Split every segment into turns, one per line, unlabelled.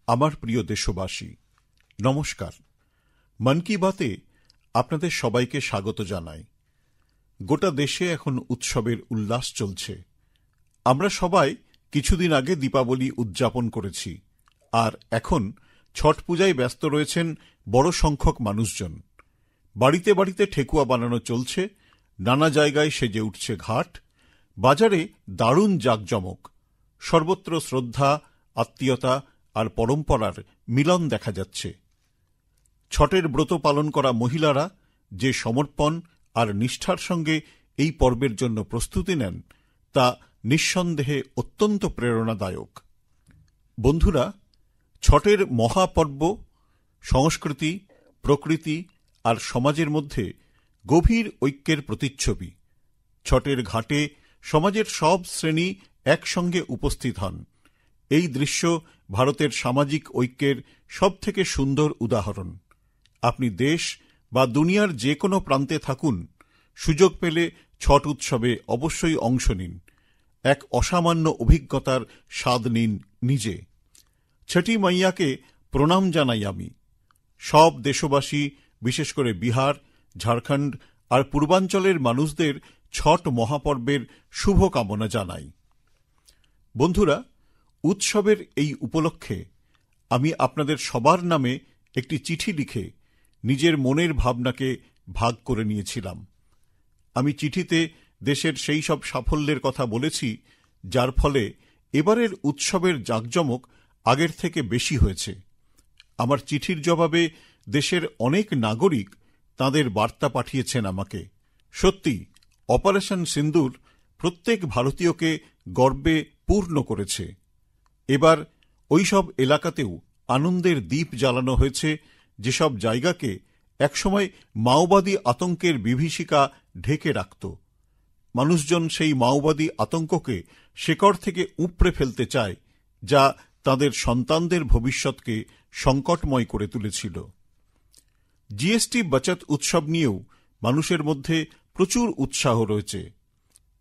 আমার প্রিয় দেশবাসী, নমস্কার। মন কি বাতে আপনাদের সবাইকে স্বাগত জানাই। গোটা দেশে এখন উৎসবের উল্লাস চলছে। আমরা সবাই কিছুদিন আগে দীপাবলি উদযাপন করেছি, আর এখন ছট পূজায় ব্যস্ত রয়েছেন বড় সংখ্যক মানুষজন। বাড়িতে বাড়িতে ঠেকুয়া বানানো চলছে, নানা জায়গায় সেজে উঠছে ঘাট, বাজারে দারুণ জাঁকজমক, সর্বত্র শ্রদ্ধা, আত্মীয়তা আর পরম্পরার মিলন দেখা যাচ্ছে। ছটের ব্রত পালন করা মহিলারা যে সমর্পণ আর নিষ্ঠার সঙ্গে এই পর্বের জন্য প্রস্তুতি নেন, তা নিঃসন্দেহে অত্যন্ত প্রেরণাদায়ক। বন্ধুরা, ছটের মহাপর্ব সংস্কৃতি, প্রকৃতি আর সমাজের মধ্যে গভীর ঐক্যের প্রতিচ্ছবি। ছটের ঘাটে সমাজের সব শ্রেণী একসঙ্গে উপস্থিত হন। এই দৃশ্য ভারতের সামাজিক ঐক্যের সবথেকে সুন্দর উদাহরণ। আপনি দেশ বা দুনিয়ার যে কোনো প্রান্তে থাকুন, সুযোগ পেলে ছট উৎসবে অবশ্যই অংশ নিন। এক অসামান্য অভিজ্ঞতার স্বাদ নিন নিজে। ছটি মাইয়াকে প্রণাম জানাই আমি। সব দেশবাসী, বিশেষ করে বিহার, ঝাড়খণ্ড আর পূর্বাঞ্চলের মানুষদের ছট মহাপর্বের শুভকামনা জানাই। বন্ধুরা, উৎসবের এই উপলক্ষে আমি আপনাদের সবার নামে একটি চিঠি লিখে নিজের মনের ভাবনাকে ভাগ করে নিয়েছিলাম। আমি চিঠিতে দেশের সেই সব সাফল্যের কথা বলেছি, যার ফলে এবারের উৎসবের জাঁকজমক আগের থেকে বেশি হয়েছে। আমার চিঠির জবাবে দেশের অনেক নাগরিক তাঁদের বার্তা পাঠিয়েছেন আমাকে। সত্যি, অপারেশন সিন্দুর প্রত্যেক ভারতীয়কে গর্বে পূর্ণ করেছে। এবার ওইসব এলাকাতেও আনন্দের দ্বীপ জ্বালানো হয়েছে, যেসব জায়গাকে একসময় মাওবাদী আতঙ্কের বিভীষিকা ঢেকে রাখত। মানুষজন সেই মাওবাদী আতঙ্ককে শেকড় থেকে উপড়ে ফেলতে চায়, যা তাদের সন্তানদের ভবিষ্যৎকে সংকটময় করে তুলেছিল। জিএসটি বাচত উৎসব নিয়েও মানুষের মধ্যে প্রচুর উৎসাহ রয়েছে।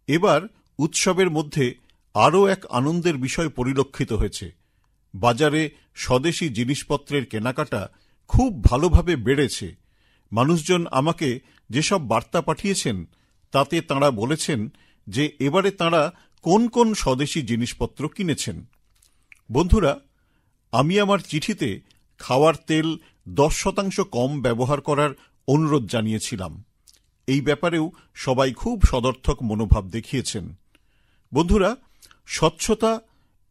এবার উৎসবের মধ্যে আরও এক আনন্দের বিষয় পরিলক্ষিত হয়েছে। বাজারে স্বদেশী জিনিসপত্রের কেনাকাটা খুব ভালোভাবে বেড়েছে। মানুষজন আমাকে যেসব বার্তা পাঠিয়েছেন, তাতে তাঁরা বলেছেন যে এবারে তাঁরা কোন কোন স্বদেশী জিনিসপত্র কিনেছেন। বন্ধুরা, আমি আমার চিঠিতে খাওয়ার তেল 10% কম ব্যবহার করার অনুরোধ জানিয়েছিলাম। এই ব্যাপারেও সবাই খুব সদর্থক মনোভাব দেখিয়েছেন। বন্ধুরা, স্বচ্ছতা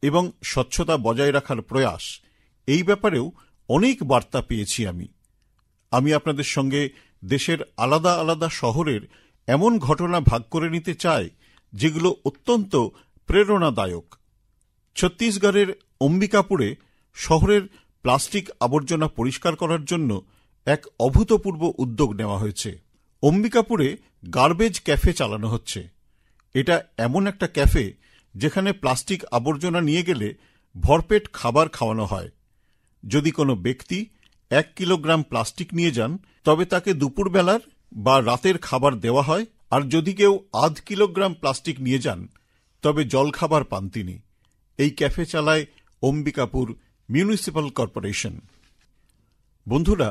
এবং স্বচ্ছতা বজায় রাখার প্রয়াস, এই ব্যাপারেও অনেক বার্তা পেয়েছি আমি আপনাদের সঙ্গে দেশের আলাদা আলাদা শহরের এমন ঘটনা ভাগ করে নিতে চাই, যেগুলো অত্যন্ত প্রেরণাদায়ক। ছত্তিশগড়ের অম্বিকাপুরে শহরের প্লাস্টিক আবর্জনা পরিষ্কার করার জন্য এক অভূতপূর্ব উদ্যোগ নেওয়া হয়েছে। অম্বিকাপুরে গার্বেজ ক্যাফে চালানো হচ্ছে। এটা এমন একটা ক্যাফে যেখানে প্লাস্টিক আবর্জনা নিয়ে গেলে ভরপেট খাবার খাওয়ানো হয়। যদি কোনো ব্যক্তি 1 কিলোগ্রাম প্লাস্টিক নিয়ে যান, তবে তাকে দুপুরবেলার বা রাতের খাবার দেওয়া হয়, আর যদি কেউ 0.5 কিলোগ্রাম প্লাস্টিক নিয়ে যান, তবে জলখাবার পান তিনি। এই ক্যাফে চালায় অম্বিকাপুর মিউনিসিপ্যাল কর্পোরেশন। বন্ধুরা,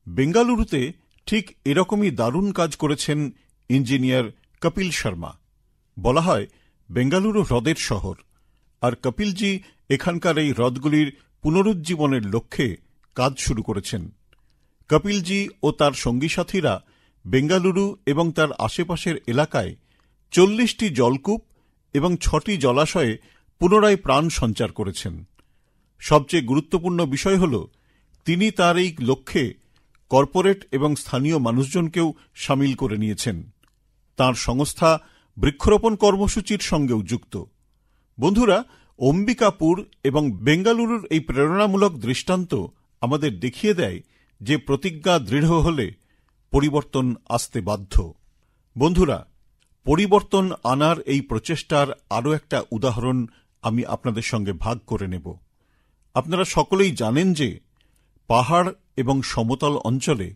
বেঙ্গালুরুতে ঠিক এরকমই দারুণ কাজ করেছেন ইঞ্জিনিয়ার কপিল শর্মা। বলা হয় বেঙ্গালুরু হ্রদের শহর, আর কপিলজি এখানকার এই হ্রদগুলির পুনরুজ্জীবনের লক্ষ্যে কাজ শুরু করেছেন। কপিলজি ও তার সঙ্গী সাথীরা বেঙ্গালুরু এবং তার আশেপাশের এলাকায় 40টি জলকূপ এবং 6টি জলাশয়ে পুনরায় প্রাণ সঞ্চার করেছেন। সবচেয়ে গুরুত্বপূর্ণ বিষয় হল, তিনি তার এই লক্ষ্যে কর্পোরেট এবং স্থানীয় মানুষজনকেও সামিল করে নিয়েছেন। তাঁর সংস্থা বৃক্ষরোপণ কর্মসূচির সঙ্গেও যুক্ত। বন্ধুরা, অম্বিকাপুর এবং বেঙ্গালুরুর এই প্রেরণামূলক দৃষ্টান্ত আমাদের দেখিয়ে দেয় যে প্রতিজ্ঞা দৃঢ় হলে পরিবর্তন আসতে বাধ্য। বন্ধুরা, পরিবর্তন আনার এই প্রচেষ্টার আরও একটা উদাহরণ আমি আপনাদের সঙ্গে ভাগ করে নেব। আপনারা সকলেই জানেন যে পাহাড় এবং সমতল অঞ্চলে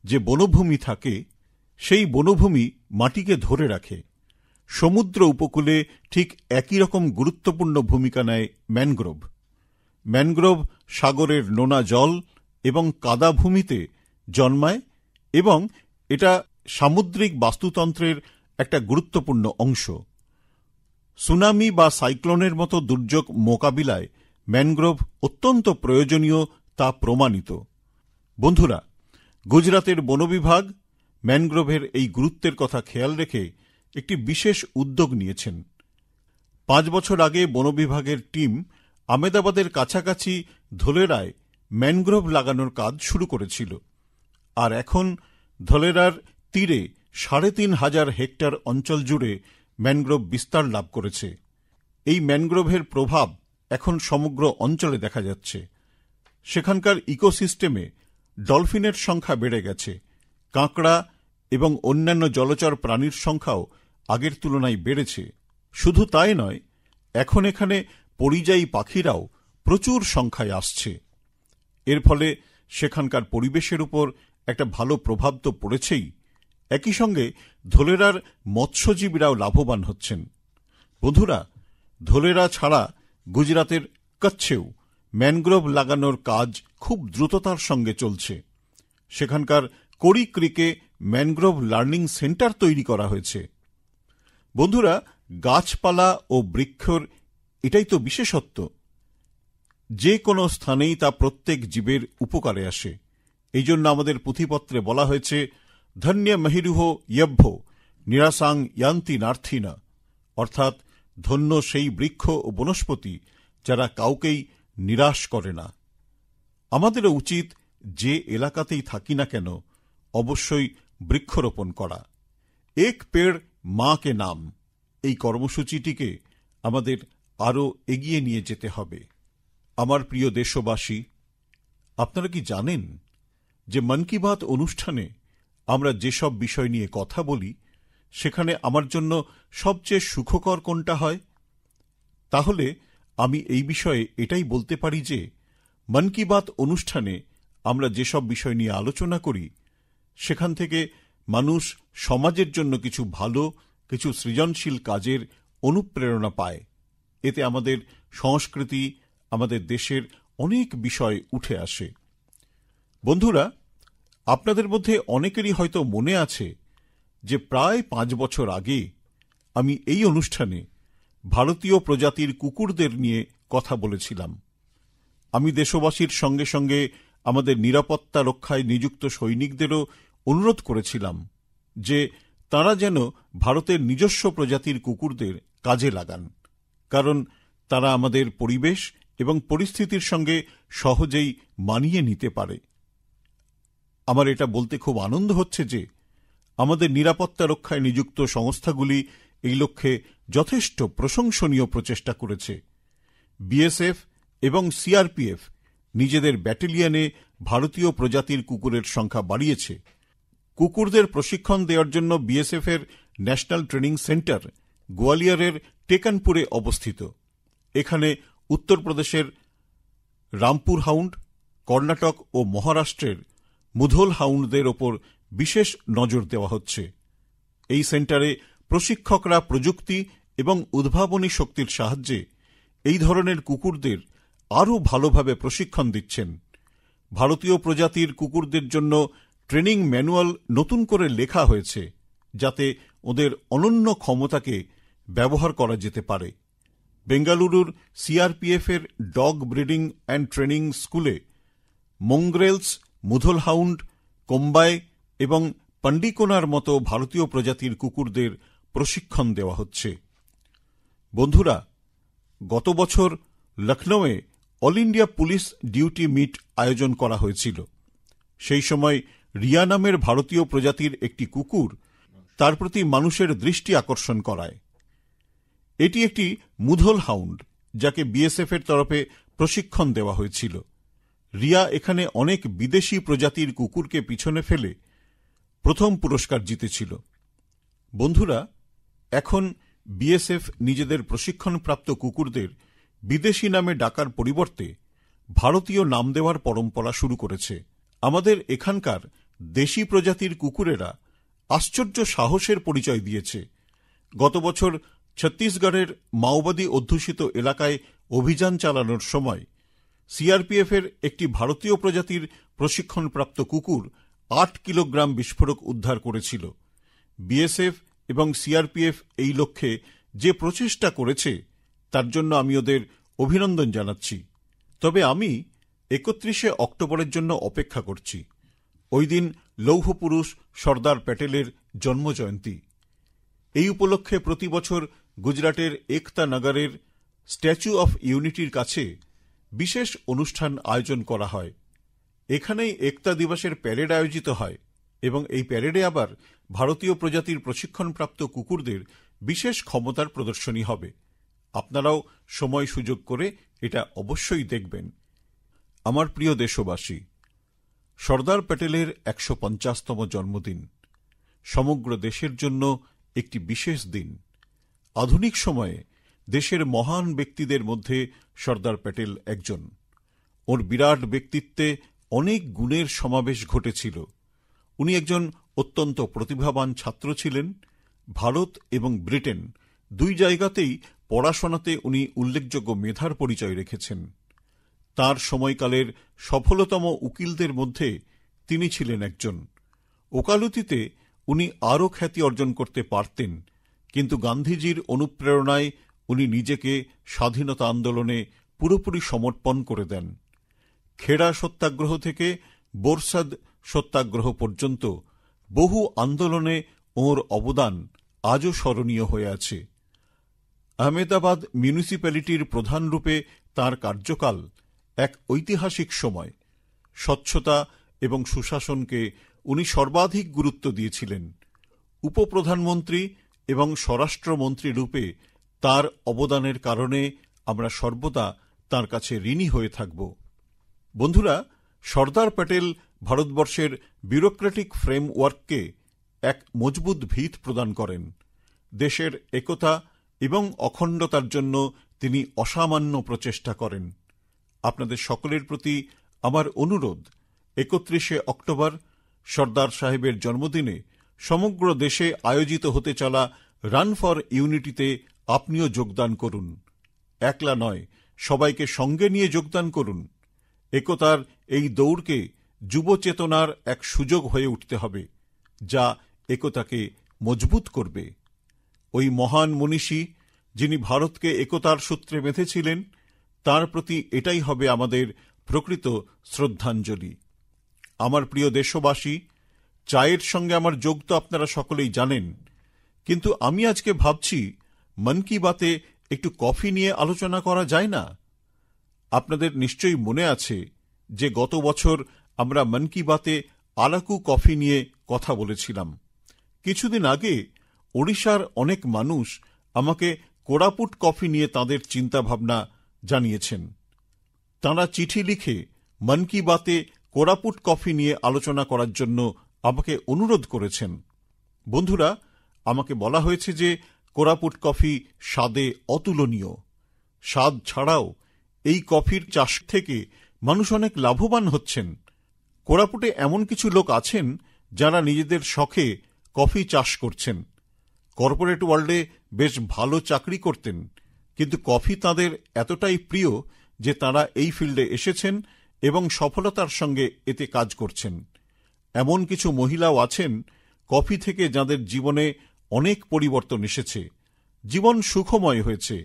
যে বনভূমি থাকে, সেই বনভূমি মাটিকে ধরে রাখে। সমুদ্র উপকূলে ঠিক একই রকম গুরুত্বপূর্ণ ভূমিকা নেয় ম্যানগ্রোভ। ম্যানগ্রোভ সাগরের নোনা জল এবং কাদা ভূমিতে জন্মায় এবং এটা সামুদ্রিক বাস্তুতন্ত্রের একটা গুরুত্বপূর্ণ অংশ। সুনামি বা সাইক্লোনের মতো দুর্যোগ মোকাবিলায় ম্যানগ্রোভ অত্যন্ত প্রয়োজনীয় তা প্রমাণিত। বন্ধুরা, গুজরাতের বন বিভাগ ম্যানগ্রোভের এই গুরুত্বের কথা খেয়াল রেখে একটি বিশেষ উদ্যোগ নিয়েছেন। 5 বছর আগে বন বিভাগের টিম আমেদাবাদের কাছাকাছি ধোলেরায় ম্যানগ্রোভ লাগানোর কাজ শুরু করেছিল, আর এখন ধোলেরার তীরে 3,500 হেক্টর অঞ্চল জুড়ে ম্যানগ্রোভ বিস্তার লাভ করেছে। এই ম্যানগ্রোভের প্রভাব এখন সমগ্র অঞ্চলে দেখা যাচ্ছে। সেখানকার ইকোসিস্টেমে ডলফিনের সংখ্যা বেড়ে গেছে, কাঁকড়া এবং অন্যান্য জলচর প্রাণীর সংখ্যাও আগের তুলনায় বেড়েছে। শুধু তাই নয়, এখন এখানে পরিযায়ী পাখিরাও প্রচুর সংখ্যায় আসছে। এর ফলে সেখানকার পরিবেশের উপর একটা ভালো প্রভাব তো পড়েছেই, একই সঙ্গে ধোলেরার মৎস্যজীবীরাও লাভবান হচ্ছেন। বন্ধুরা, ধোলেরা ছাড়া গুজরাতের কচ্ছেও ম্যানগ্রোভ লাগানোর কাজ খুব দ্রুততার সঙ্গে চলছে। সেখানকার কোরি ক্রিকে ম্যানগ্রোভ লার্নিং সেন্টার তৈরি করা হয়েছে। বন্ধুরা, গাছপালা ও বৃক্ষর এটাই তো বিশেষত্ব, যে কোনো স্থানেই তা প্রত্যেক জীবের উপকারে আসে। এই জন্য আমাদের পুঁথিপত্রে বলা হয়েছে, ধন্য মহিরুহ ইয়ভ্য নিরাসাং ইয়ান্তি নার্থিনা, অর্থাৎ ধন্য সেই বৃক্ষ ও বনস্পতি যারা কাউকেই নিরাশ করে না। আমাদেরও উচিত যে এলাকাতেই থাকি না কেন অবশ্যই বৃক্ষরোপণ করা। এক পেড় মা কে নাম, এই কর্মসূচিটিকে আমাদের আরও এগিয়ে নিয়ে যেতে হবে। আমার প্রিয় দেশবাসী, আপনারা কি জানেন যে মন কি বাত অনুষ্ঠানে আমরা যেসব বিষয় নিয়ে কথা বলি সেখানে আমার জন্য সবচেয়ে সুখকর কোনটা হয়? তাহলে আমি এই বিষয়ে এটাই বলতে পারি যে মন কি বাত অনুষ্ঠানে আমরা যেসব বিষয় নিয়ে আলোচনা করি সেখান থেকে মানুষ সমাজের জন্য কিছু ভালো, কিছু সৃজনশীল কাজের অনুপ্রেরণা পায়। এতে আমাদের সংস্কৃতি, আমাদের দেশের অনেক বিষয় উঠে আসে। বন্ধুরা, আপনাদের মধ্যে অনেকেরই হয়তো মনে আছে যে প্রায় 5 বছর আগে আমি এই অনুষ্ঠানে ভারতীয় প্রজাতির কুকুরদের নিয়ে কথা বলেছিলাম। আমি দেশবাসীর সঙ্গে সঙ্গে আমাদের নিরাপত্তা রক্ষায় নিযুক্ত সৈনিকদেরও অনুরোধ করেছিলাম যে তারা যেন ভারতের নিজস্ব প্রজাতির কুকুরদের কাজে লাগান, কারণ তারা আমাদের পরিবেশ এবং পরিস্থিতির সঙ্গে সহজেই মানিয়ে নিতে পারে। আমার এটা বলতে খুব আনন্দ হচ্ছে যে আমাদের নিরাপত্তা রক্ষায় নিযুক্ত সংস্থাগুলি এই লক্ষ্যে যথেষ্ট প্রশংসনীয় প্রচেষ্টা করেছে। বিএসএফ এবং সিআরপিএফ নিজেদের ব্যাটালিয়নে ভারতীয় প্রজাতির কুকুরের সংখ্যা বাড়িয়েছে। কুকুরদের প্রশিক্ষণ দেওয়ার জন্য বিএসএফের ন্যাশনাল ট্রেনিং সেন্টার গোয়ালিয়রের টেকানপুরে অবস্থিত। এখানে উত্তরপ্রদেশের রামপুর হাউন্ড, কর্ণাটক ও মহারাষ্ট্রের মুধোল হাউন্ডদের ওপর বিশেষ নজর দেওয়া হচ্ছে। এই সেন্টারে প্রশিক্ষকরা প্রযুক্তি এবং উদ্ভাবনী শক্তির সাহায্যে এই ধরনের কুকুরদের আরও ভালোভাবে প্রশিক্ষণ দিচ্ছেন। ভারতীয় প্রজাতির কুকুরদের জন্য ট্রেনিং ম্যানুয়াল নতুন করে লেখা হয়েছে, যাতে ওদের অনন্য ক্ষমতাকে ব্যবহার করা যেতে পারে। বেঙ্গালুরুর সিআরপিএফের ডগ ব্রিডিং অ্যান্ড ট্রেনিং স্কুলে মঙ্গ্রেলস, মুধোল হাউন্ড, কোম্বাই এবং পান্ডিকোনার মতো ভারতীয় প্রজাতির কুকুরদের প্রশিক্ষণ দেওয়া হচ্ছে। বন্ধুরা, গত বছর লখনৌয়ে all India police duty meet আয়োজন করা হয়েছিল। সেই সময় রিয়া নামের ভারতীয় প্রজাতির একটি কুকুর তার প্রতি মানুষের দৃষ্টি আকর্ষণ করায়। এটি একটি মুধোল হাউন্ড, যাকে বিএসএফের তরফে প্রশিক্ষণ দেওয়া হয়েছিল। রিয়া এখানে অনেক বিদেশি প্রজাতির কুকুরকে পিছনে ফেলে প্রথম পুরস্কার জিতেছিল। বন্ধুরা, এখন বিএসএফ নিজেদের প্রশিক্ষণপ্রাপ্ত কুকুরদের বিদেশি নামে ডাকার পরিবর্তে ভারতীয় নাম দেওয়ার পরম্পরা শুরু করেছে। আমাদের এখানকার দেশি প্রজাতির কুকুরেরা আশ্চর্য সাহসের পরিচয় দিয়েছে। গত বছর ছত্তিশগড়ের মাওবাদী অধ্যুষিত এলাকায় অভিযান চালানোর সময় সিআরপিএফের একটি ভারতীয় প্রজাতির প্রশিক্ষণপ্রাপ্ত কুকুর 8 কিলোগ্রাম বিস্ফোরক উদ্ধার করেছিল। বিএসএফ এবং সিআরপিএফ এই লক্ষ্যে যে প্রচেষ্টা করেছে তার জন্য আমি ওদের অভিনন্দন জানাচ্ছি। তবে আমি 31শে অক্টোবরের জন্য অপেক্ষা করছি। ওই দিন লৌহ পুরুষ সর্দার প্যাটেলের জন্মজয়ন্তী। এই উপলক্ষে প্রতি বছর গুজরাটের একতা নগরের স্ট্যাচু অফ ইউনিটির কাছে বিশেষ অনুষ্ঠান আয়োজন করা হয়। এখানেই একতা দিবসের প্যারেড আয়োজিত হয় এবং এই প্যারেডে আবার ভারতীয় প্রজাতির প্রশিক্ষণপ্রাপ্ত কুকুরদের বিশেষ ক্ষমতার প্রদর্শনী হবে। আপনারাও সময় সুযোগ করে এটা অবশ্যই দেখবেন। আমার প্রিয় দেশবাসী, সর্দার প্যাটেলের 150তম জন্মদিন সমগ্র দেশের জন্য একটি বিশেষ দিন। আধুনিক সময়ে দেশের মহান ব্যক্তিদের মধ্যে সর্দার প্যাটেল একজন। ওর বিরাট ব্যক্তিত্বে অনেক গুণের সমাবেশ ঘটেছিল। উনি একজন অত্যন্ত প্রতিভাবান ছাত্র ছিলেন। ভারত এবং ব্রিটেন দুই জায়গাতেই পড়াশোনাতে উনি উল্লেখযোগ্য মেধার পরিচয় রেখেছেন। তার সময়কালের সফলতম উকিলদের মধ্যে তিনি ছিলেন একজন। ওকালতিতে উনি আরও খ্যাতি অর্জন করতে পারতেন, কিন্তু গান্ধীজির অনুপ্রেরণায় উনি নিজেকে স্বাধীনতা আন্দোলনে পুরোপুরি সমর্পণ করে দেন। খেড়া সত্যাগ্রহ থেকে বোরসাদ সত্যাগ্রহ পর্যন্ত বহু আন্দোলনে ওঁর অবদান আজও স্মরণীয় হয়ে আছে। আহমেদাবাদ মিউনিসিপ্যালিটির প্রধানরূপে তাঁর কার্যকাল এক ঐতিহাসিক সময়। স্বচ্ছতা এবং সুশাসনকে উনি সর্বাধিক গুরুত্ব দিয়েছিলেন। উপপ্রধানমন্ত্রী এবং স্বরাষ্ট্রমন্ত্রী রূপে তার অবদানের কারণে আমরা সর্বদা তাঁর কাছে ঋণী হয়ে থাকব। বন্ধুরা, সর্দার প্যাটেল ভারতবর্ষের ব্যুরোক্রেটিক ফ্রেমওয়ার্ককে এক মজবুত ভিত প্রদান করেন। দেশের একতা এবং অখণ্ডতার জন্য তিনি অসামান্য প্রচেষ্টা করেন। আপনাদের সকলের প্রতি আমার অনুরোধ, 31শে অক্টোবর সর্দার সাহেবের জন্মদিনে সমগ্র দেশে আয়োজিত হতে চলা রান ফর ইউনিটিতে আপনিও যোগদান করুন। একলা নয়, সবাইকে সঙ্গে নিয়ে যোগদান করুন। একতার এই দৌড়কে যুব চেতনার এক সুযোগ হয়ে উঠতে হবে, যা একতাকে মজবুত করবে। ওই মহান মনীষী যিনি ভারতকে একতার সূত্রে বেঁধেছিলেন, তার প্রতি এটাই হবে আমাদের প্রকৃত শ্রদ্ধাঞ্জলি। আমার প্রিয় দেশবাসী, চায়ের সঙ্গে আমার যোগ তো আপনারা সকলেই জানেন, কিন্তু আমি আজকে ভাবছি মন কি বাতে একটু কফি নিয়ে আলোচনা করা যায় না? আপনাদের নিশ্চয়ই মনে আছে যে গত বছর আমরা মন কি বাতে আরাকু কফি নিয়ে কথা বলেছিলাম। কিছুদিন আগে ওড়িশার অনেক মানুষ আমাকে কোরাপুট কফি নিয়ে তাঁদের চিন্তাভাবনা জানিয়েছেন। তাঁরা চিঠি লিখে মন কি বাতে কোরাপুট কফি নিয়ে আলোচনা করার জন্য আমাকে অনুরোধ করেছেন। বন্ধুরা, আমাকে বলা হয়েছে যে কোরাপুট কফি স্বাদে অতুলনীয়। স্বাদ ছাড়াও এই কফির চাষ থেকে মানুষ অনেক লাভবান হচ্ছেন। কোরাপুটে এমন কিছু লোক আছেন যারা নিজেদের শখে কফি চাষ করছেন। কর্পোরেট ওয়ার্ল্ডে বেশ ভালো চাকরি করতেন, কিন্তু কফি তাঁদের এতটাই প্রিয় যে তাঁরা এই ফিল্ডে এসেছেন এবং সফলতার সঙ্গে এতে কাজ করছেন। এমন কিছু মহিলাও আছেন কফি থেকে যাঁদের জীবনে অনেক পরিবর্তন এসেছে, জীবন সুখময় হয়েছে।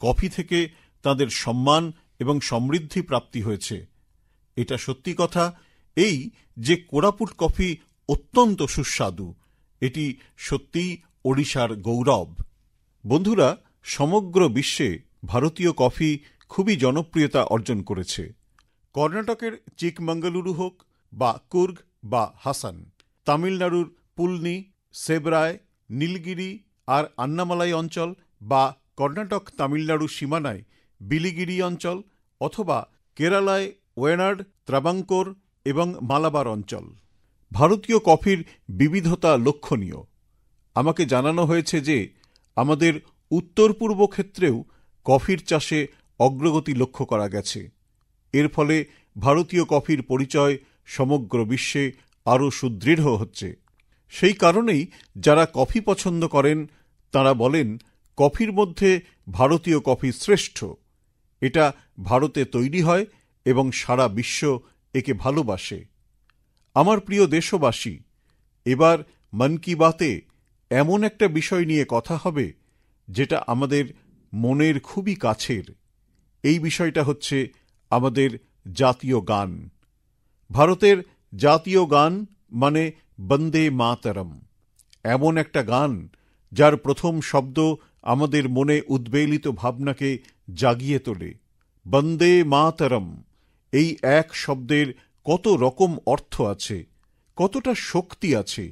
কফি থেকে তাঁদের সম্মান এবং সমৃদ্ধি প্রাপ্তি হয়েছে। এটা সত্যি কথা এই যে কোরাপুট কফি অত্যন্ত সুস্বাদু। এটি সত্যিই ওড়িশার গৌরব। বন্ধুরা, সমগ্র বিশ্বে ভারতীয় কফি খুবই জনপ্রিয়তা অর্জন করেছে। কর্ণাটকের চিকমাঙ্গালুরু হোক বা কুর্গ বা হাসান, তামিলনাড়ুর পুলনি, সেবরায়, নীলগিরি আর আন্নামালাই অঞ্চল বা কর্ণাটক তামিলনাড়ু সীমানায় বিলিগিরি অঞ্চল, অথবা কেরালায় ওয়েনাড, ত্রাবাঙ্কোর এবং মালাবার অঞ্চল, ভারতীয় কফির বিবিধতা লক্ষণীয়। আমাকে জানানো হয়েছে যে আমাদের উত্তর পূর্ব ক্ষেত্রেও কফির চাষে অগ্রগতি লক্ষ্য করা গেছে। এর ফলে ভারতীয় কফির পরিচয় সমগ্র বিশ্বে আরও সুদৃঢ় হচ্ছে। সেই কারণেই যারা কফি পছন্দ করেন তারা বলেন কফির মধ্যে ভারতীয় কফি শ্রেষ্ঠ। এটা ভারতে তৈরি হয় এবং সারা বিশ্ব একে ভালোবাসে। আমার প্রিয় দেশবাসী, এবার মন কি বাতে এমন একটা বিষয় নিয়ে কথা হবে যেটা আমাদের মনের খুবই কাছের। এই বিষয়টা হচ্ছে আমাদের জাতীয় গান। ভারতের জাতীয় গান মানে বন্দে মাতরম। এমন একটা গান যার প্রথম শব্দ আমাদের মনে উদ্বেলিত ভাবনাকে জাগিয়ে তোলে। বন্দে মাতরম, এই এক শব্দের কত রকম অর্থ আছে, কতটা শক্তি আছে।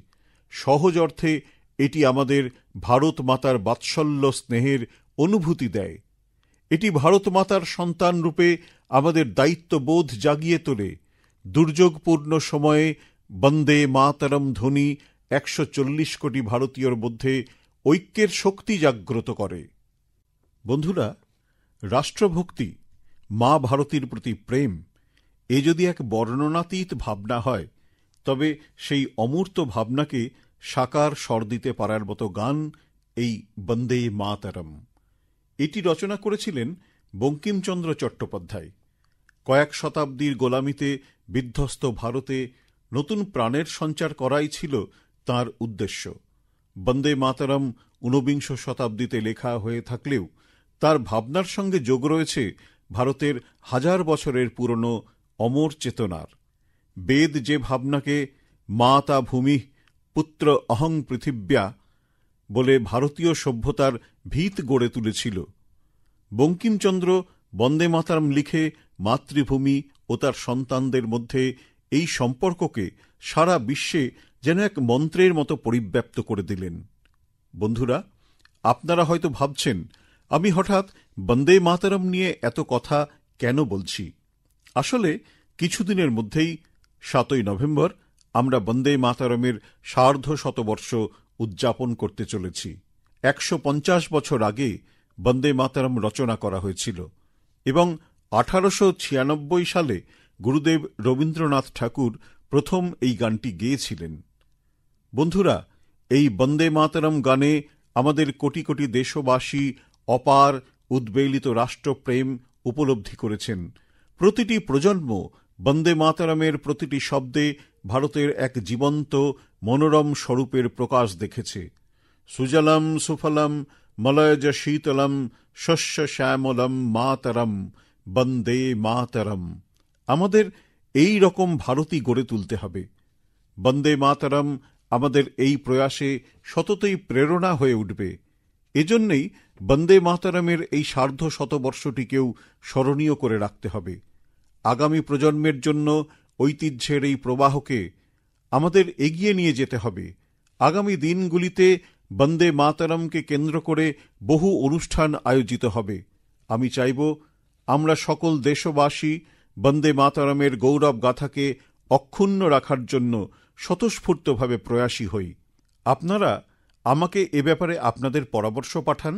সহজ অর্থে এটি আমাদের ভারত মাতার বাৎসল্য স্নেহের অনুভূতি দেয়। এটি ভারত মাতার সন্তান রূপে আমাদের দায়িত্ববোধ জাগিয়ে তোলে। দুর্যোগপূর্ণ সময়ে বন্দে মাতরম ধ্বনি 140 কোটি ভারতীয়র মধ্যে ঐক্যের শক্তি জাগ্রত করে। বন্ধুরা, রাষ্ট্রভক্তি, মা ভারতীর প্রতি প্রেম, এ যদি এক বর্ণনাতীত ভাবনা হয়, তবে সেই অমূর্ত ভাবনাকে সাকার স্বর দিতে পারার মতো গান এই বন্দে মাতরম। এটি রচনা করেছিলেন বঙ্কিমচন্দ্র চট্টোপাধ্যায়। কয়েক শতাব্দীর গোলামিতে বিধ্বস্ত ভারতে নতুন প্রাণের সঞ্চার করাই ছিল তাঁর উদ্দেশ্য। বন্দে মাতরম ঊনবিংশ শতাব্দীতে লেখা হয়ে থাকলেও তার ভাবনার সঙ্গে যোগ রয়েছে ভারতের হাজার বছরের পুরনো অমর চেতনার। বেদ যে ভাবনাকে মাতা ভূমি পুত্র অহং পৃথিব্যা বলে ভারতীয় সভ্যতার ভিত গড়ে তুলেছিল, বঙ্কিমচন্দ্র বন্দে মাতরম লিখে মাতৃভূমি ও তার সন্তানদের মধ্যে এই সম্পর্ককে সারা বিশ্বে যেন এক মন্ত্রের মতো পরিব্যাপ্ত করে দিলেন। বন্ধুরা, আপনারা হয়তো ভাবছেন আমি হঠাৎ বন্দে মাতরম নিয়ে এত কথা কেন বলছি। আসলে কিছুদিনের মধ্যেই 7ই নভেম্বর আমরা বন্দে মাতরমের সার্ধশতবর্ষ উদযাপন করতে চলেছি। 150 বছর আগে বন্দে মাতরম রচনা করা হয়েছিল এবং 1896 সালে গুরুদেব রবীন্দ্রনাথ ঠাকুর প্রথম এই গানটি গেয়েছিলেন। বন্ধুরা, এই বন্দে মাতরম গানে আমাদের কোটি কোটি দেশবাসী অপার উদ্বেলিত রাষ্ট্রপ্রেম উপলব্ধি করেছেন। প্রতিটি প্রজন্ম বন্দে মাতরমের প্রতিটি শব্দে ভারতের এক জীবন্ত মনোরম স্বরূপের প্রকাশ দেখেছে। সুজলম সুফলম মলয়জ শীতলম শস্য শ্যামলম মাতরম বন্দে মাতরম। আমাদের এই রকম ভারতই গড়ে তুলতে হবে। বন্দে মাতরম আমাদের এই প্রয়াসে সততই প্রেরণা হয়ে উঠবে। এজন্যই বন্দে মাতরমের এই সার্ধশতবর্ষটিকেও স্মরণীয় করে রাখতে হবে। আগামী প্রজন্মের জন্য ঐতিহ্যের এই প্রবাহকে আমাদের এগিয়ে নিয়ে যেতে হবে। আগামী দিনগুলিতে বন্দে মাতরমকে কেন্দ্র করে বহু অনুষ্ঠান আয়োজিত হবে। আমি চাইব আমরা সকল দেশবাসী বন্দে মাতরমের গৌরব গাথাকে অক্ষুণ্ণ রাখার জন্য স্বতঃস্ফূর্তভাবে প্রয়াসী হই। আপনারা আমাকে এ ব্যাপারে আপনাদের পরামর্শ পাঠান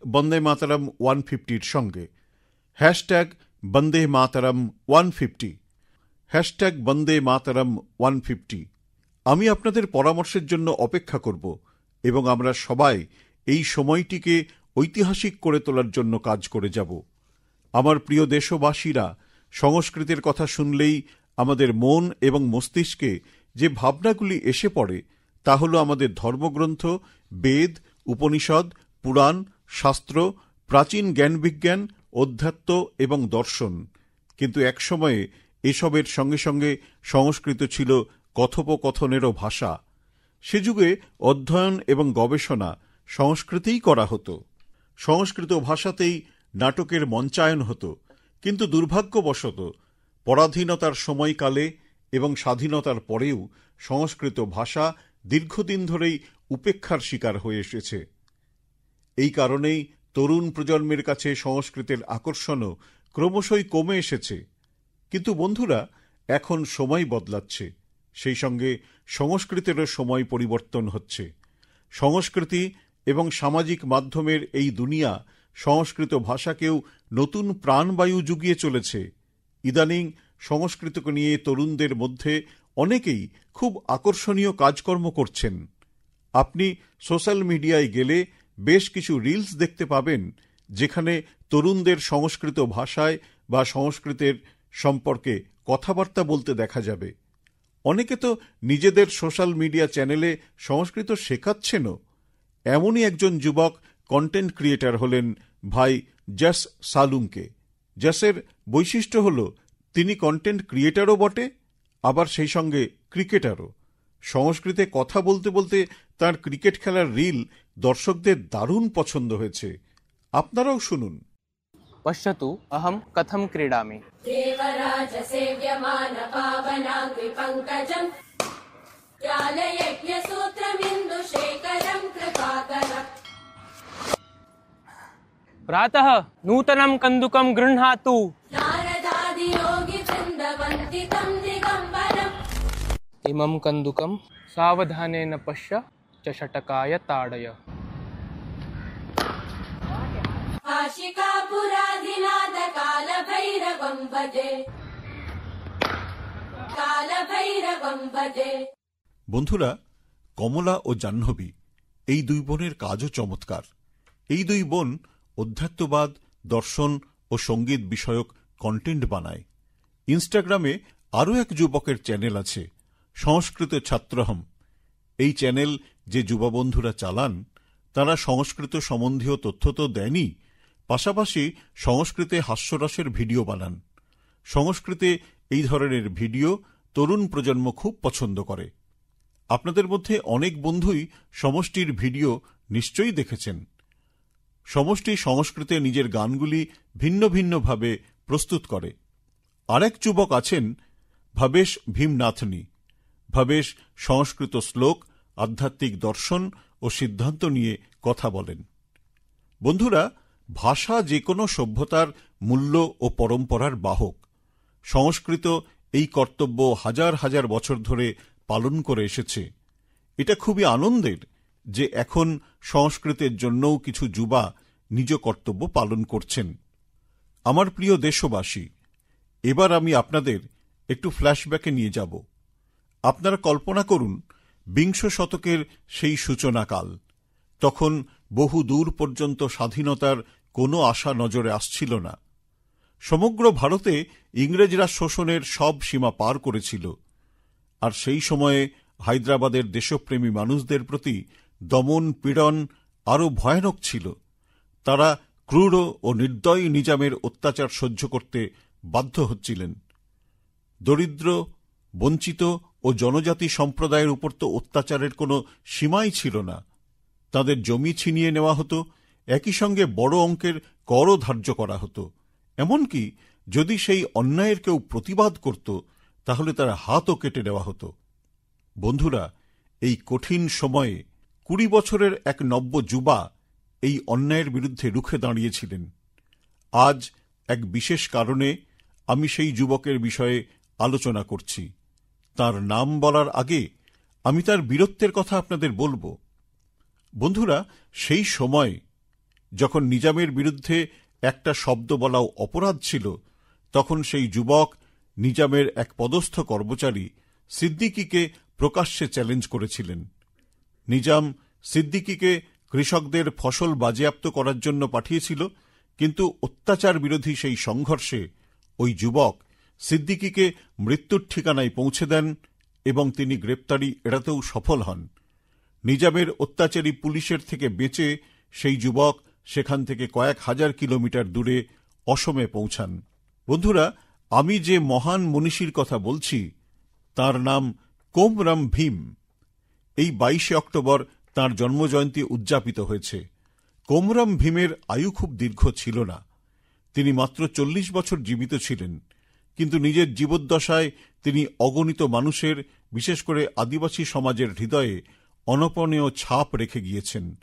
বন্দে মাতরম 150 সঙ্গে, বন্দে মাতরম 150, বন্দে মাতরম 150। আমি আপনাদের পরামর্শের জন্য অপেক্ষা করব এবং আমরা সবাই এই সময়টিকে ঐতিহাসিক করে তোলার জন্য কাজ করে যাব। আমার প্রিয় দেশবাসীরা, সংস্কৃতির কথা শুনলেই আমাদের মন এবং মস্তিষ্কে যে ভাবনাগুলি এসে পড়ে তা হল আমাদের ধর্মগ্রন্থ, বেদ, উপনিষদ, পুরাণ, শাস্ত্র, প্রাচীন জ্ঞানবিজ্ঞান, অধ্যাত্ম এবং দর্শন। কিন্তু এক সময়ে এসবের সঙ্গে সঙ্গে সংস্কৃত ছিল কথোপকথনেরও ভাষা। সে যুগে অধ্যয়ন এবং গবেষণা সংস্কৃতেই করা হতো। সংস্কৃত ভাষাতেই নাটকের মঞ্চায়ন হতো। কিন্তু দুর্ভাগ্যবশত পরাধীনতার সময়কালে এবং স্বাধীনতার পরেও সংস্কৃত ভাষা দীর্ঘদিন ধরেই উপেক্ষার শিকার হয়ে এসেছে। এই কারণেই তরুণ প্রজন্মের কাছে সংস্কৃতের আকর্ষণও ক্রমশই কমে এসেছে। কিন্তু বন্ধুরা, এখন সময় বদলাচ্ছে, সেই সঙ্গে সংস্কৃতেরও সময় পরিবর্তন হচ্ছে। সংস্কৃতি এবং সামাজিক মাধ্যমের এই দুনিয়া সংস্কৃত ভাষাকেও নতুন প্রাণবায়ু জুগিয়ে চলেছে। ইদানিং সংস্কৃতকে নিয়ে তরুণদের মধ্যে অনেকেই খুব আকর্ষণীয় কাজকর্ম করছেন। আপনি সোশ্যাল মিডিয়ায় গেলে বেশ কিছু রিলস দেখতে পাবেন, যেখানে তরুণদের সংস্কৃত ভাষায় বা সংস্কৃতের সম্পর্কে কথাবার্তা বলতে দেখা যাবে। অনেকে তো নিজেদের সোশ্যাল মিডিয়া চ্যানেলে সংস্কৃত শেখাচ্ছেনও। এমনই একজন যুবক কন্টেন্ট ক্রিয়েটর হলেন ভাই জস সালুঙ্কে। জসের বৈশিষ্ট্য হল তিনি কন্টেন্ট ক্রিয়েটরও বটে, আবার সেই সঙ্গে ক্রিকেটারও। সংস্কৃতে কথা বলতে বলতে তার ক্রিকেট খেলার রিল দর্শকদের দারুণ পছন্দ হয়েছে। আপনারাও শুনুন।
पश्यतु अहं कथं क्रीडामि।
देवराज सेव्यमान पावनाङ्घ्रि पङ्कजम् ज्ञानयज्ञसूत्रमिन्दुशेखरं कृपाकरम्।
प्रातः नूतनं कन्दुकं गृह्णातु।
नारदादियोगिवृन्दवन्दितं दिगम्बरम्।
इमं कन्दुकं सावधानेन पश्य च षटकाय ताडय।
आशिकापुराधिनाद कालभैरवं भजे, कालभैरवं भजे।
বন্ধুরা, কমলা ও জাহ্নবী এই দুই বোনের কাজও চমৎকার। এই দুই বোন অধ্যাত্মবাদ, দর্শন ও সঙ্গীত বিষয়ক কন্টেন্ট বানায়। ইনস্টাগ্রামে আরও এক যুবকের চ্যানেল আছে, সংস্কৃত ছাত্রহম। এই চ্যানেল যে যুববন্ধুরা চালান তারা সংস্কৃত সম্বন্ধীয় তথ্য তো দেনই, পাশাপাশি সংস্কৃতে হাস্যরসের ভিডিও বানান। সংস্কৃতে এই ধরনের ভিডিও তরুণ প্রজন্ম খুব পছন্দ করে। আপনাদের মধ্যে অনেক বন্ধুই সমষ্টির ভিডিও নিশ্চয়ই দেখেছেন। সমষ্টি সংস্কৃতে নিজের গানগুলি ভিন্ন ভিন্নভাবে প্রস্তুত করে। আরেক যুবক আছেন ভবেশ ভীমনাথনি। ভবেশ সংস্কৃত শ্লোক, আধ্যাত্মিক দর্শন ও সিদ্ধান্ত নিয়ে কথা বলেন। বন্ধুরা, ভাষা যে কোনো সভ্যতার মূল্য ও পরম্পরার বাহক। সংস্কৃত এই কর্তব্য হাজার হাজার বছর ধরে পালন করে এসেছে। এটা খুবই আনন্দের যে এখন সংস্কৃতের জন্যও কিছু যুবা নিজ কর্তব্য পালন করছেন। আমার প্রিয় দেশবাসী, এবার আমি আপনাদের একটু ফ্ল্যাশব্যাকে নিয়ে যাব। আপনারা কল্পনা করুন, বিংশ শতকের সেই সূচনাকাল। তখন বহু দূর পর্যন্ত স্বাধীনতার কোনো আশা নজরে আসছিল না। সমগ্র ভারতে ইংরেজরা শোষণের সব সীমা পার করেছিল। আর সেই সময়ে হায়দ্রাবাদের দেশপ্রেমী মানুষদের প্রতি দমন পীড়ন আরও ভয়ানক ছিল। তারা ক্রূর ও নির্দয়ী নিজামের অত্যাচার সহ্য করতে বাধ্য হচ্ছিলেন। দরিদ্র, বঞ্চিত ও জনজাতি সম্প্রদায়ের উপর তো অত্যাচারের কোনো সীমাই ছিল না। তাদের জমি ছিনিয়ে নেওয়া হতো, একই সঙ্গে বড় অঙ্কের করও ধার্য করা হতো। এমনকি যদি সেই অন্যায়ের কেউ প্রতিবাদ করত তাহলে তার হাতও কেটে নেওয়া হতো। বন্ধুরা, এই কঠিন সময়ে 20 বছরের এক নব্য যুবা এই অন্যায়ের বিরুদ্ধে রুখে দাঁড়িয়েছিলেন। আজ এক বিশেষ কারণে আমি সেই যুবকের বিষয়ে আলোচনা করছি। তার নাম বলার আগে আমি তার বীরত্বের কথা আপনাদের বলবো। বন্ধুরা, সেই সময় যখন নিজামের বিরুদ্ধে একটা শব্দ বলাও অপরাধ ছিল, তখন সেই যুবক নিজামের এক পদস্থ কর্মচারী সিদ্দিকীকে প্রকাশ্যে চ্যালেঞ্জ করেছিলেন। নিজাম সিদ্দিকীকে কৃষকদের ফসল বাজেয়াপ্ত করার জন্য পাঠিয়েছিল, কিন্তু অত্যাচার বিরোধী সেই সংঘর্ষে ওই যুবক সিদ্দিকীকে মৃত্যুর ঠিকানায় পৌঁছে দেন এবং তিনি গ্রেপ্তারি এড়াতেও সফল হন। নিজামের অত্যাচারী পুলিশের থেকে বেঁচে সেই যুবক সেখান থেকে কয়েক হাজার কিলোমিটার দূরে অসমে পৌঁছান। বন্ধুরা, আমি যে মহান মনীষীর কথা বলছি তার নাম কোমরাম ভীম। এই 22 অক্টোবর তাঁর জন্মজয়ন্তী উদযাপিত হয়েছে। কোমরাম ভীমের আয়ু খুব দীর্ঘ ছিল না। তিনি মাত্র 40 বছর জীবিত ছিলেন, কিন্তু নিজের জীবদ্দশায় তিনি অগণিত মানুষের, বিশেষ করে আদিবাসী সমাজের হৃদয়ে অনপনীয় ছাপ রেখে গিয়েছেন।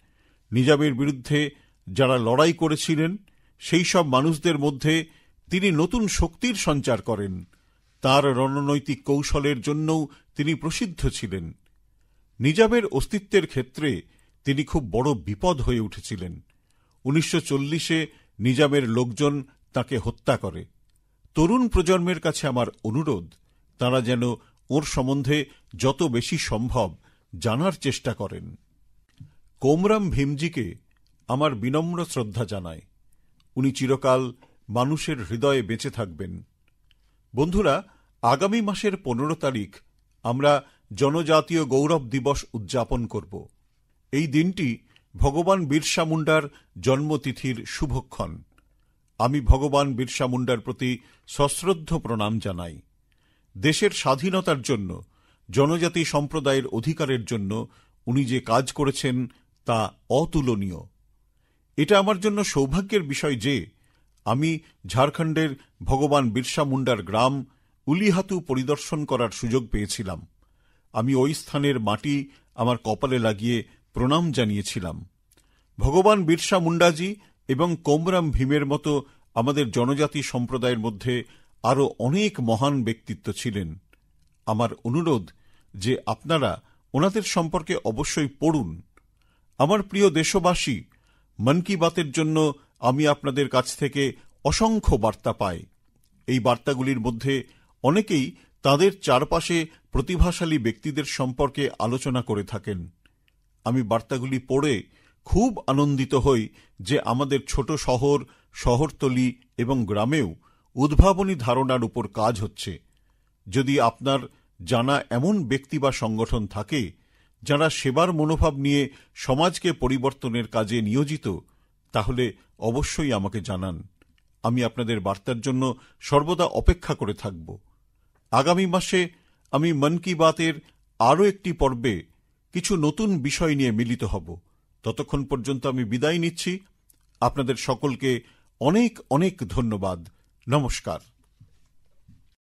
নিজামের বিরুদ্ধে যারা লড়াই করেছিলেন সেই সব মানুষদের মধ্যে তিনি নতুন শক্তির সঞ্চার করেন। তার রণনৈতিক কৌশলের জন্যও তিনি প্রসিদ্ধ ছিলেন। নিজামের অস্তিত্বের ক্ষেত্রে তিনি খুব বড় বিপদ হয়ে উঠেছিলেন। 1940-এ নিজামের লোকজন তাকে হত্যা করে। তরুণ প্রজন্মের কাছে আমার অনুরোধ, তারা যেন ওর সম্বন্ধে যত বেশি সম্ভব জানার চেষ্টা করেন। কোমরাম ভীমজিকে আমার বিনম্র শ্রদ্ধা জানাই। উনি চিরকাল মানুষের হৃদয়ে বেঁচে থাকবেন। বন্ধুরা, আগামী মাসের 15 তারিখ আমরা জনজাতীয় গৌরব দিবস উদযাপন করব। এই দিনটি ভগবান বিরসা মুন্ডার জন্মতিথির শুভক্ষণ। আমি ভগবান বিরসা মুন্ডার প্রতি সশ্রদ্ধ প্রণাম জানাই। দেশের স্বাধীনতার জন্য, জনজাতি সম্প্রদায়ের অধিকারের জন্য উনি যে কাজ করেছেন তা অতুলনীয়। এটা আমার জন্য সৌভাগ্যের বিষয় যে আমি ঝাড়খণ্ডের ভগবান বিরসা মুন্ডার গ্রাম উলিহাতু পরিদর্শন করার সুযোগ পেয়েছিলাম। আমি ওই স্থানের মাটি আমার কপালে লাগিয়ে প্রণাম জানিয়েছিলাম। ভগবান বিরসা মুন্ডাজি এবং কোমরাম ভীমের মতো আমাদের জনজাতি সম্প্রদায়ের মধ্যে আরও অনেক মহান ব্যক্তিত্ব ছিলেন। আমার অনুরোধ যে আপনারা ওনাদের সম্পর্কে অবশ্যই পড়ুন। আমার প্রিয় দেশবাসী, মন কি বাতের জন্য আমি আপনাদের কাছ থেকে অসংখ্য বার্তা পাই। এই বার্তাগুলির মধ্যে অনেকেই তাদের চারপাশে প্রতিভাশালী ব্যক্তিদের সম্পর্কে আলোচনা করে থাকেন। আমি বার্তাগুলি পড়ে খুব আনন্দিত হই যে আমাদের ছোট শহর, শহরতলি এবং গ্রামেও উদ্ভাবনী ধারণার উপর কাজ হচ্ছে। যদি আপনার জানা এমন ব্যক্তি বা সংগঠন থাকে যারা সেবার মনোভাব নিয়ে সমাজকে পরিবর্তনের কাজে নিয়োজিত, তাহলে অবশ্যই আমাকে জানান। আমি আপনাদের বার্তার জন্য সর্বদা অপেক্ষা করে থাকব। আগামী মাসে আমি মন কি বাতের আরও একটি পর্বে কিছু নতুন বিষয় নিয়ে মিলিত হব। ততক্ষণ পর্যন্ত আমি বিদায় নিচ্ছি। আপনাদের সকলকে অনেক অনেক ধন্যবাদ। নমস্কার।